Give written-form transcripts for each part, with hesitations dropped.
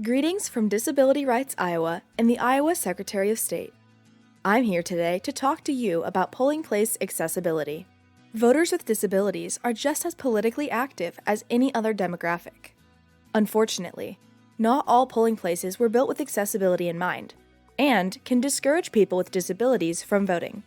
Greetings from Disability Rights Iowa and the Iowa Secretary of State. I'm here today to talk to you about polling place accessibility. Voters with disabilities are just as politically active as any other demographic. Unfortunately, not all polling places were built with accessibility in mind, and can discourage people with disabilities from voting.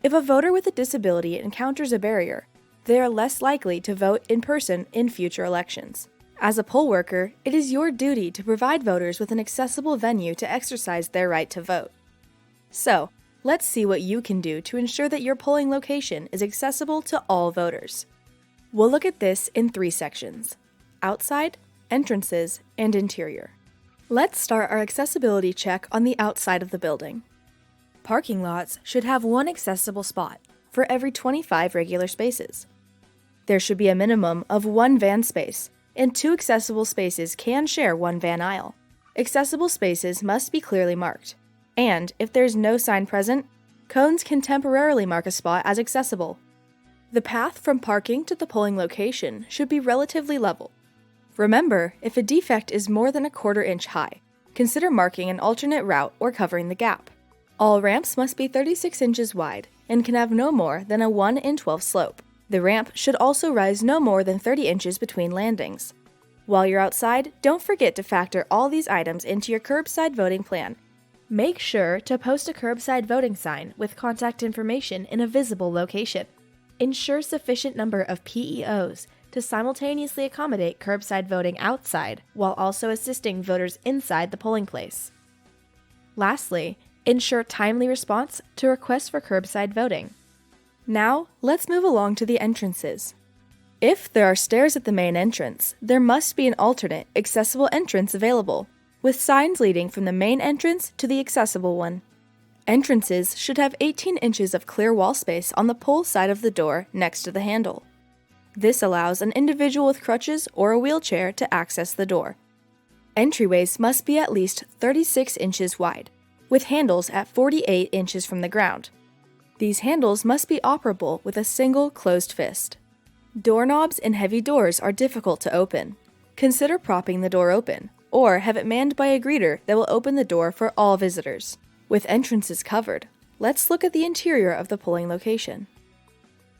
If a voter with a disability encounters a barrier, they are less likely to vote in person in future elections. As a poll worker, it is your duty to provide voters with an accessible venue to exercise their right to vote. So, let's see what you can do to ensure that your polling location is accessible to all voters. We'll look at this in 3 sections: outside, entrances, and interior. Let's start our accessibility check on the outside of the building. Parking lots should have 1 accessible spot for every 25 regular spaces. There should be a minimum of 1 van space, and 2 accessible spaces can share 1 van aisle. Accessible spaces must be clearly marked, and if there's no sign present, cones can temporarily mark a spot as accessible. The path from parking to the polling location should be relatively level. Remember, if a defect is more than a 1/4 inch high, consider marking an alternate route or covering the gap. All ramps must be 36 inches wide and can have no more than a 1 in 12 slope. The ramp should also rise no more than 30 inches between landings. While you're outside, don't forget to factor all these items into your curbside voting plan. Make sure to post a curbside voting sign with contact information in a visible location. Ensure sufficient number of PEOs to simultaneously accommodate curbside voting outside while also assisting voters inside the polling place. Lastly, ensure timely response to requests for curbside voting. Now, let's move along to the entrances. If there are stairs at the main entrance, there must be an alternate, accessible entrance available, with signs leading from the main entrance to the accessible one. Entrances should have 18 inches of clear wall space on the poll side of the door next to the handle. This allows an individual with crutches or a wheelchair to access the door. Entryways must be at least 36 inches wide, with handles at 48 inches from the ground. These handles must be operable with a single closed fist. Doorknobs and heavy doors are difficult to open. Consider propping the door open, or have it manned by a greeter that will open the door for all visitors. With entrances covered, let's look at the interior of the polling location.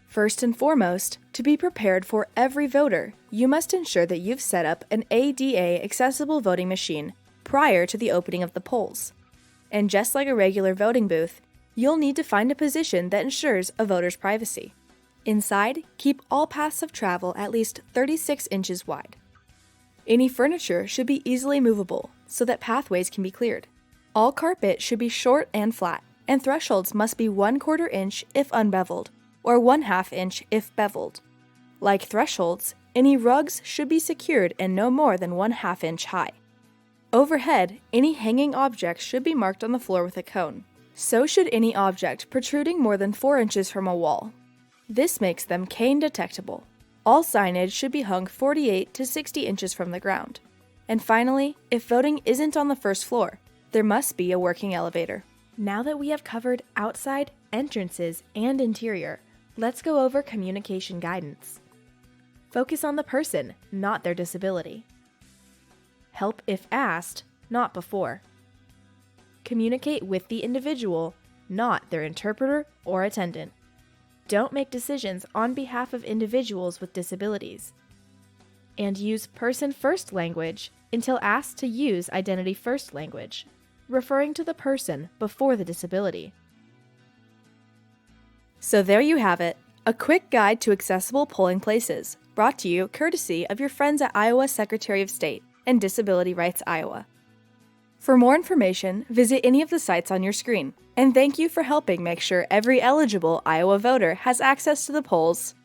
First and foremost, to be prepared for every voter, you must ensure that you've set up an ADA accessible voting machine prior to the opening of the polls. And just like a regular voting booth, you'll need to find a position that ensures a voter's privacy. Inside, keep all paths of travel at least 36 inches wide. Any furniture should be easily movable so that pathways can be cleared. All carpet should be short and flat, and thresholds must be 1/4 inch if unbeveled, or 1/2 inch if beveled. Like thresholds, any rugs should be secured and no more than 1/2 inch high. Overhead, any hanging objects should be marked on the floor with a cone. So should any object protruding more than 4 inches from a wall. This makes them cane detectable. All signage should be hung 48 to 60 inches from the ground. And finally, if voting isn't on the first floor, there must be a working elevator. Now that we have covered outside, entrances, and interior, let's go over communication guidance. Focus on the person, not their disability. Help if asked, not before. Communicate with the individual, not their interpreter or attendant. Don't make decisions on behalf of individuals with disabilities. And use person-first language until asked to use identity-first language, referring to the person before the disability. So there you have it, a quick guide to accessible polling places, brought to you courtesy of your friends at Iowa Secretary of State and Disability Rights Iowa. For more information, visit any of the sites on your screen, and thank you for helping make sure every eligible Iowa voter has access to the polls.